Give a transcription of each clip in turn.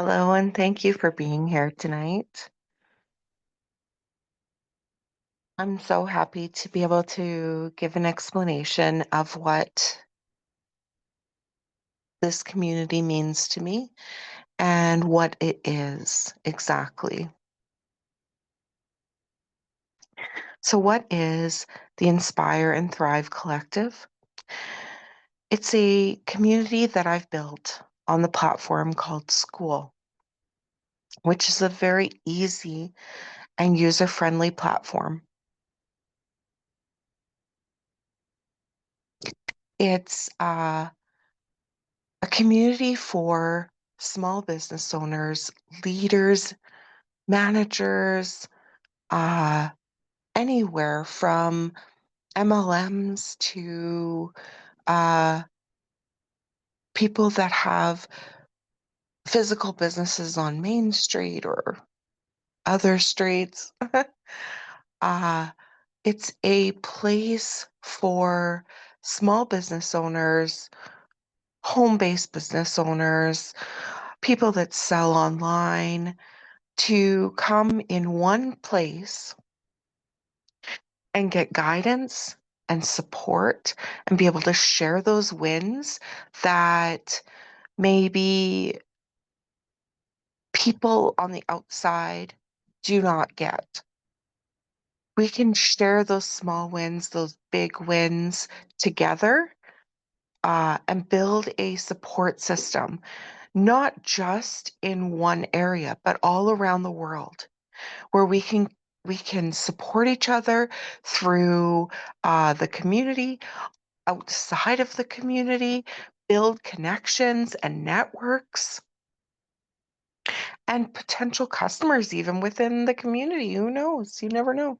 Hello, and thank you for being here tonight. I'm so happy to be able to give an explanation of what this community means to me and what it is exactly. So, what is the Inspire and Thrive Collective? It's a community that I've built on the platform called School, which is a very easy and user friendly platform. It's a community for small business owners, leaders, managers, uh, anywhere from MLMs to uh, people that have physical businesses on Main Street or other streets. uh, it's a place for small business owners, home based business owners, people that sell online to come in one place and get guidance and support and be able to share those wins that maybe people on the outside do not get. We can share those small wins, those big wins together, and build a support system, not just in one area, but all around the world where we can support each other through the community, outside of the community, build connections and networks, and potential customers even within the community. Who knows? You never know.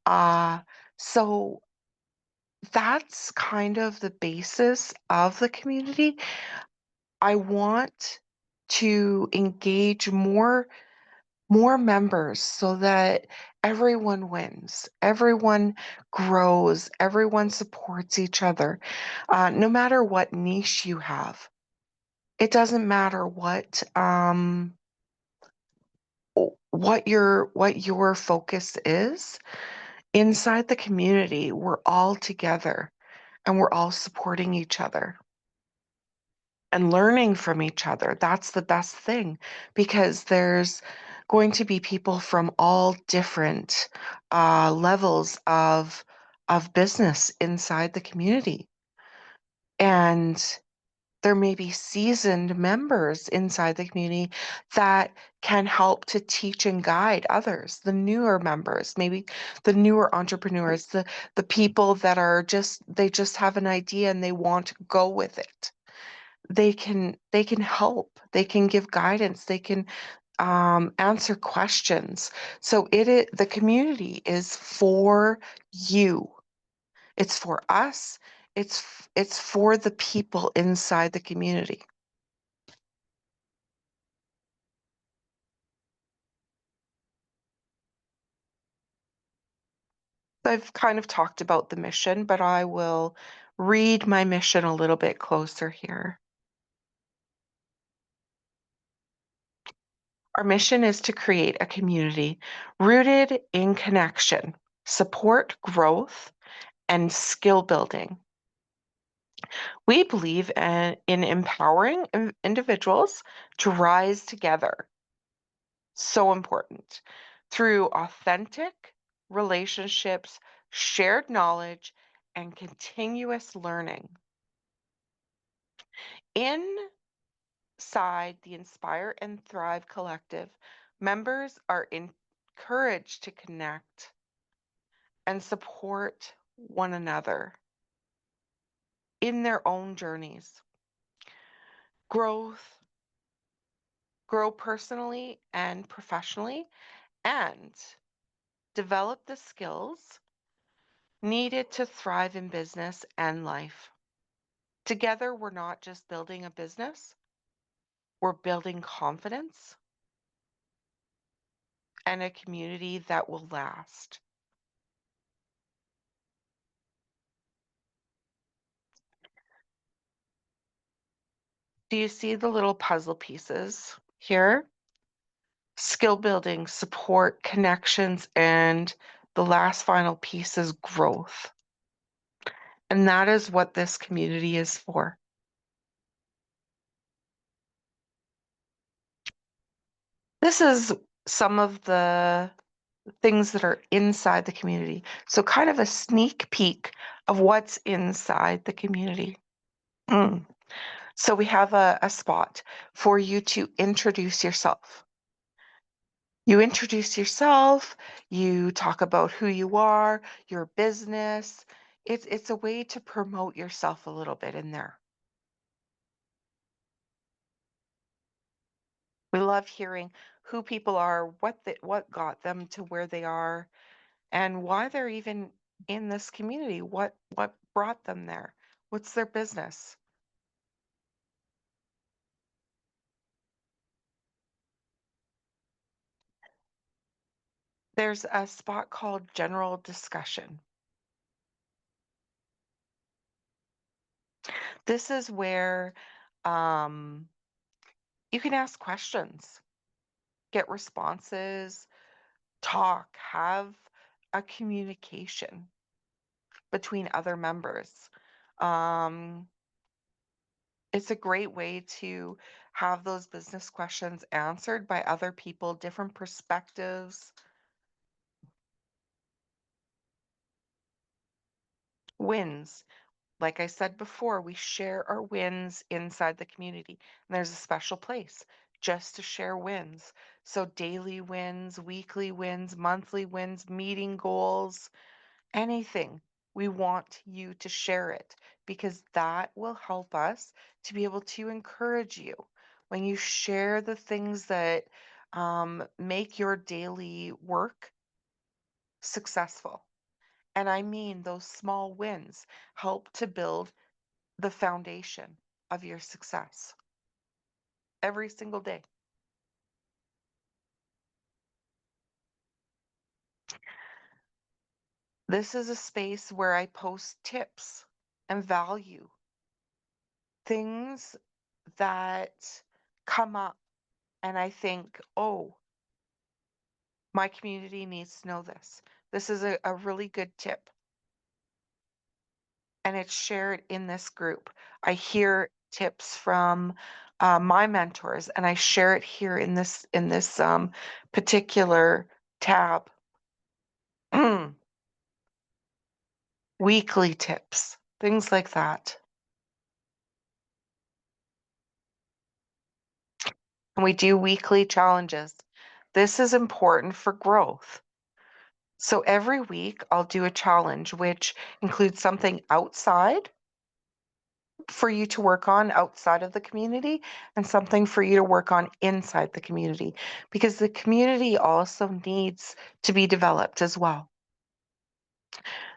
Uh, so that's kind of the basis of the community. I want to engage more members so that everyone wins, everyone grows, everyone supports each other, no matter what niche you have. It doesn't matter what your focus is. Inside the community, we're all together and we're all supporting each other and learning from each other. That's the best thing because there's going to be people from all different levels of business inside the community. And there may be seasoned members inside the community that can help to teach and guide others, the newer members, maybe the newer entrepreneurs, the people that are just have an idea and they want to go with it. They can help, they can give guidance, they can answer questions. So the community is for you. It's for us. It's for the people inside the community. I've kind of talked about the mission, but I will read my mission a little bit closer here. Our mission is to create a community rooted in connection, support growth, and skill building. We believe in empowering individuals to rise together. So important. Through authentic relationships, shared knowledge, and continuous learning. Inside the Inspire and Thrive Collective, members are encouraged to connect and support one another in their own journeys. Growth, grow personally and professionally, and develop the skills needed to thrive in business and life. Together, we're not just building a business, we're building confidence and a community that will last. Do you see the little puzzle pieces here? Skill building, support, connections, and the last final piece is growth. And that is what this community is for. This is some of the things that are inside the community. So, kind of a sneak peek of what's inside the community. Mm. So, we have a spot for you to introduce yourself. You introduce yourself, you talk about who you are, your business. It's a way to promote yourself a little bit in there. We love hearing who people are, what got them to where they are, and why they're even in this community. What brought them there? What's their business? There's a spot called general discussion. This is where um, you can ask questions, get responses, talk, have a communication between other members. Um, it's a great way to have those business questions answered by other people, different perspectives, wins. Like I said before, we share our wins inside the community. And there's a special place just to share wins. So daily wins, weekly wins, monthly wins, meeting goals, anything. We want you to share it because that will help us to be able to encourage you. When you share the things that make your daily work successful, and I mean those small wins help to build the foundation of your success every single day. This is a space where I post tips and value, things that come up, and I think, oh, my community needs to know this. This is a really good tip. And it's shared in this group. I hear tips from my mentors, and I share it here in this particular tab. Weekly tips, things like that. And we do weekly challenges. This is important for growth. So every week I'll do a challenge, which includes something outside for you to work on outside of the community and something for you to work on inside the community because the community also needs to be developed as well.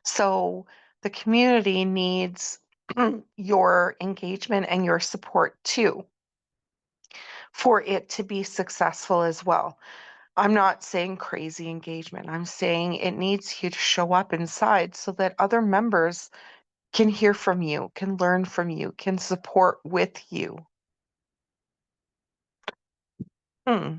So the community needs your engagement and your support too for it to be successful as well. I'm not saying crazy engagement. I'm saying it needs you to show up inside so that other members can hear from you, can learn from you, can support with you. Hmm.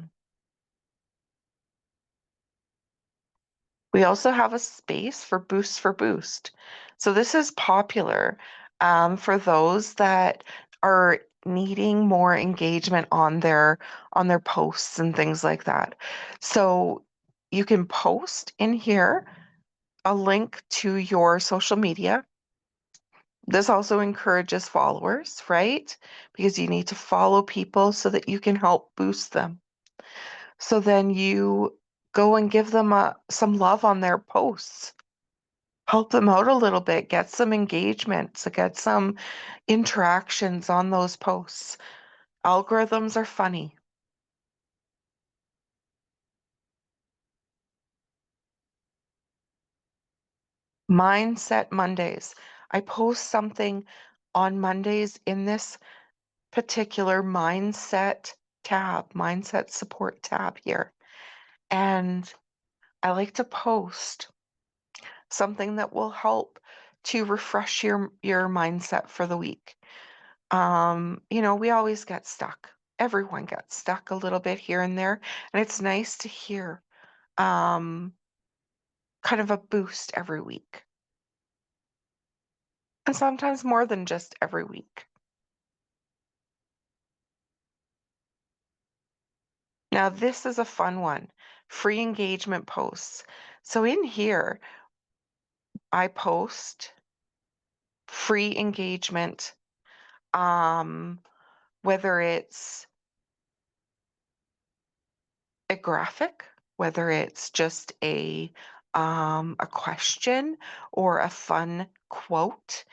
We also have a space for Boost for Boost. So this is popular for those that are needing more engagement on their posts and things like that. So you can post in here a link to your social media. This also encourages followers, right? Because you need to follow people so that you can help boost them. So then you go and give them some love on their posts. Help them out a little bit, get some engagement, so get some interactions on those posts. Algorithms are funny. Mindset Mondays. I post something on Mondays in this particular mindset support tab here. And I like to post something that will help to refresh your mindset for the week. We always get stuck. Everyone gets stuck a little bit here and there, and it's nice to hear um, kind of a boost every week, and sometimes more than just every week. Now, this is a fun one, free engagement posts. So in here, I post free engagement, um, whether it's a graphic, whether it's just a question or a fun quote.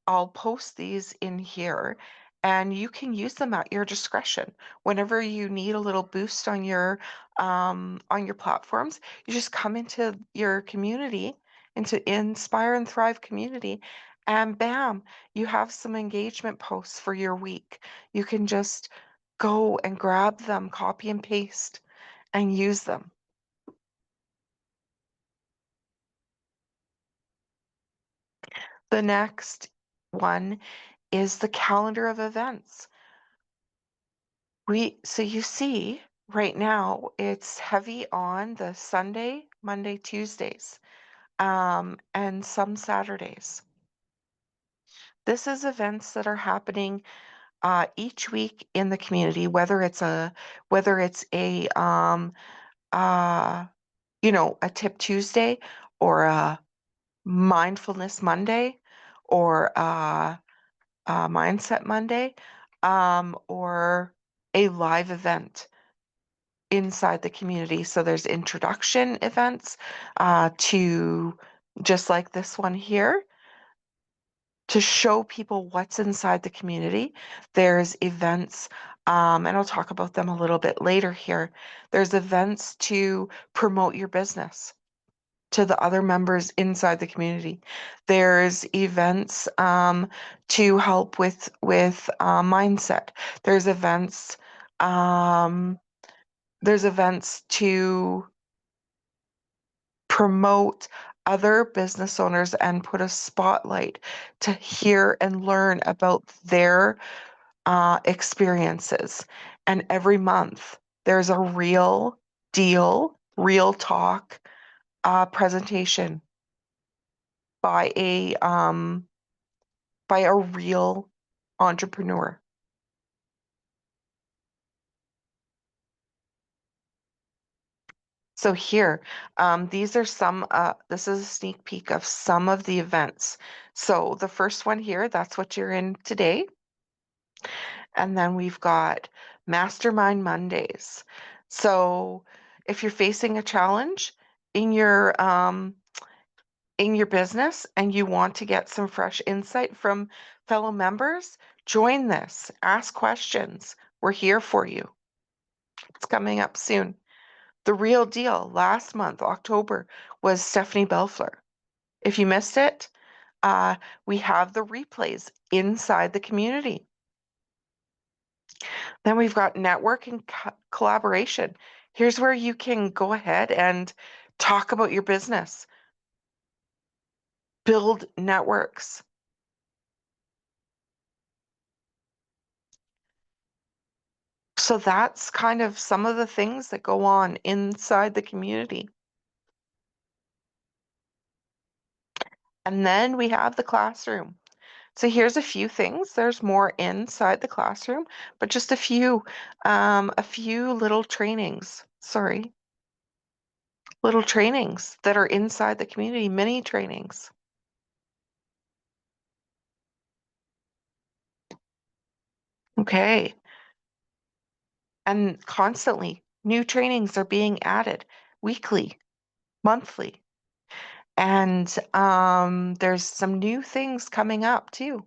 I'll post these in here and you can use them at your discretion. Whenever you need a little boost on your platforms, you just come into your community, into Inspire and Thrive community, and bam, you have some engagement posts for your week. You can just go and grab them, copy and paste and use them. The next one is the calendar of events. So you see right now it's heavy on the Sunday, Monday, Tuesdays, and some Saturdays. This is events that are happening each week in the community, whether it's uh, a Tip Tuesday or a Mindfulness Monday or Mindset Monday, or a live event inside the community. So there's introduction events to just like this one here to show people what's inside the community. There's events, and I'll talk about them a little bit later here. There's events to promote your business to the other members inside the community. There's events to help with mindset. There's events um, there's events to promote other business owners and put a spotlight to hear and learn about their experiences. And every month there's a real deal, real talk presentation by a real entrepreneur. So here, this is a sneak peek of some of the events. So the first one here, that's what you're in today. And then we've got Mastermind Mondays. So if you're facing a challenge in your business and you want to get some fresh insight from fellow members, join this. Ask questions. We're here for you. It's coming up soon. The Real Deal last month, October, was Stephanie Belfler. If you missed it, we have the replays inside the community. Then we've got network and collaboration. Here's where you can go ahead and talk about your business, build networks. So that's kind of some of the things that go on inside the community. And then we have the classroom. So here's a few things. There's more inside the classroom, but just a few little trainings. Sorry, little trainings that are inside the community, mini trainings. Okay. And constantly new trainings are being added weekly, monthly. And there's some new things coming up too.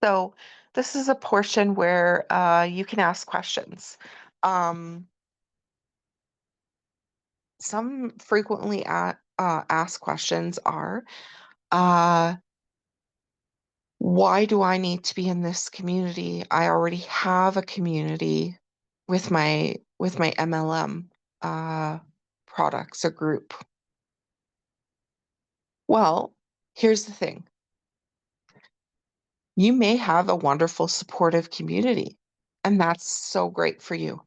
So this is a portion where you can ask questions. Um, some frequently asked questions are, uh, why do I need to be in this community? I already have a community with with my MLM products or group? Well, here's the thing. You may have a wonderful supportive community, and that's so great for you.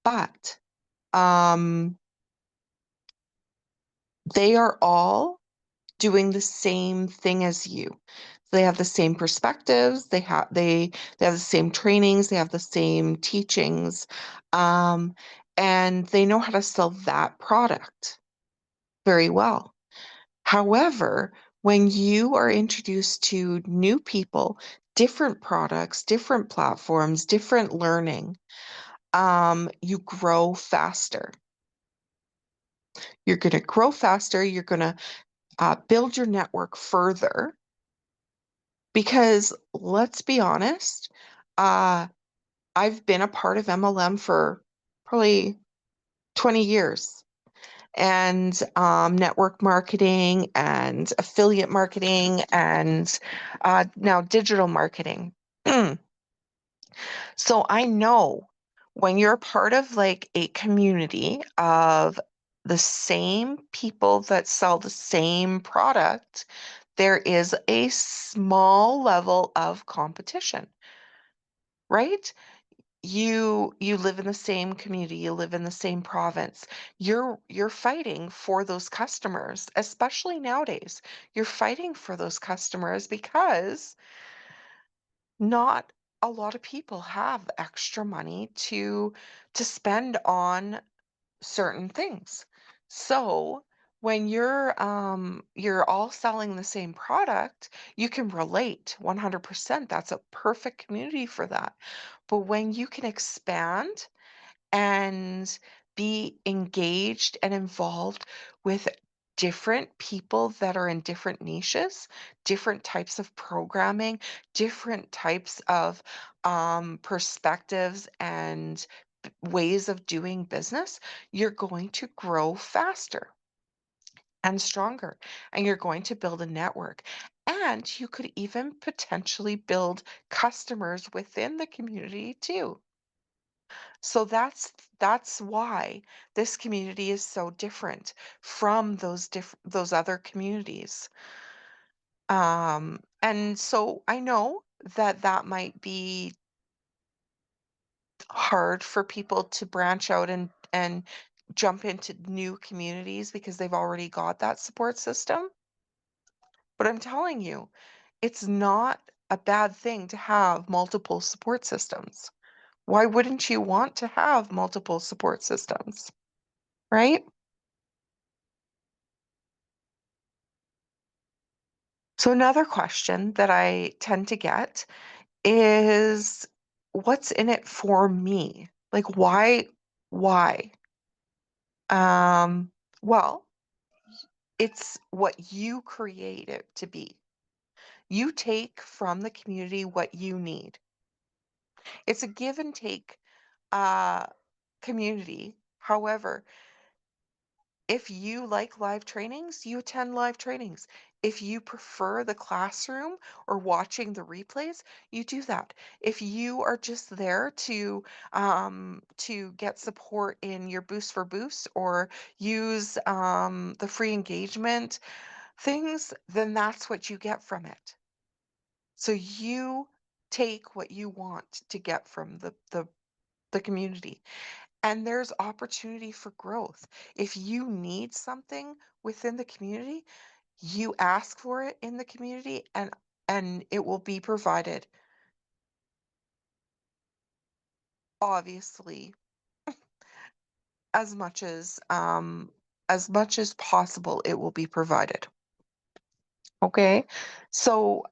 But um, they are all doing the same thing as you. They have the same perspectives, they have the same trainings, they have the same teachings, um, and they know how to sell that product very well. However, when you are introduced to new people, different products, different platforms, different learning, you grow faster. You're going to grow faster. You're going to build your network further because let's be honest, uh, I've been a part of MLM for probably 20 years and network marketing and affiliate marketing and now digital marketing. So I know when you're part of like a community of the same people that sell the same product, there is a small level of competition, right? You live in the same community, you live in the same province. You're fighting for those customers, especially nowadays. You're fighting for those customers because not a lot of people have extra money to spend on certain things. So when you're all selling the same product, you can relate 100%. That's a perfect community for that. But when you can expand and be engaged and involved with different people that are in different niches, different types of programming, different types of perspectives and ways of doing business, you're going to grow faster and stronger, and you're going to build a network. And you could even potentially build customers within the community too. So that's why this community is so different from those other communities. And so I know that that might be hard for people to branch out and jump into new communities because they've already got that support system. But I'm telling you, it's not a bad thing to have multiple support systems. Why wouldn't you want to have multiple support systems, right? So another question that I tend to get is what's in it for me? Like why? Well, it's what you create it to be. You take from the community what you need. It's a give and take uh community. However, if you like live trainings, you attend live trainings. If you prefer the classroom or watching the replays, you do that. If you are just there to get support in your Boost for Boost or use the free engagement things, then that's what you get from it. So you take what you want to get from the community. And there's opportunity for growth. If you need something within the community, you ask for it in the community and it will be provided. Obviously, as much as possible, it will be provided. Okay. So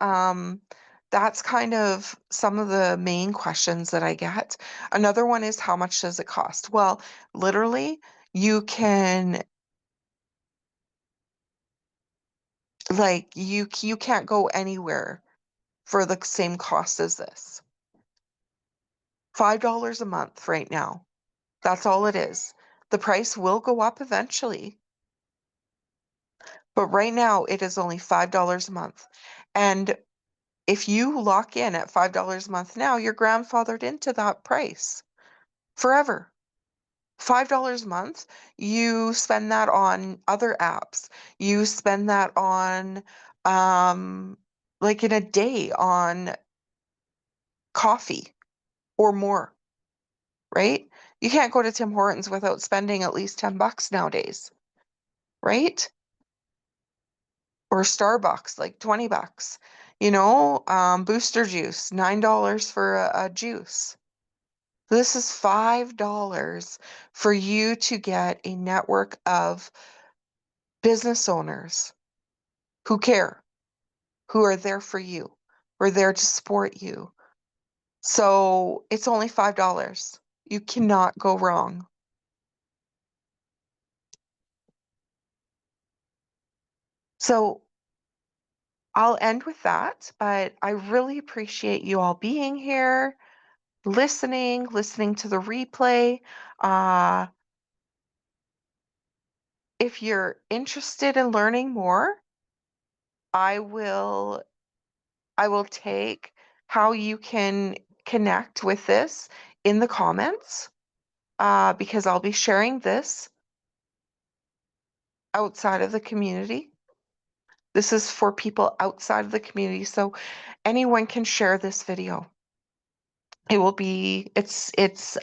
that's kind of some of the main questions that I get. Another one is how much does it cost? Well, literally, you can you can't go anywhere for the same cost as this. $5 a month right now. That's all it is. The price will go up eventually, but right now it is only $5 a month. And if you lock in at $5 a month now, you're grandfathered into that price forever. $5 a month, you spend that on other apps. You spend that on, um, like in a day on coffee or more, right? You can't go to Tim Hortons without spending at least $10 nowadays, right? Or Starbucks, like $20. Booster juice, $9 for a juice. This is $5 for you to get a network of business owners who care, who are there for you, who are there to support you. So it's only $5. You cannot go wrong. So I'll end with that, but I really appreciate you all being here, listening to the replay. Uh, if you're interested in learning more, I will I will take how you can connect with this in the comments, because I'll be sharing this outside of the community. This is for people outside of the community, so anyone can share this video. It's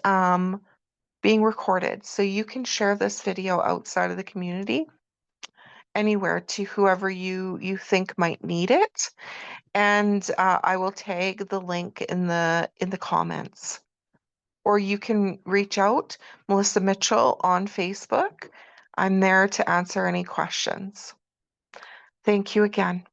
being recorded, so you can share this video outside of the community anywhere to whoever you think might need it, and I will tag the link in the comments. Or you can reach out, Melissa Mitchell on Facebook. I'm there to answer any questions. Thank you again.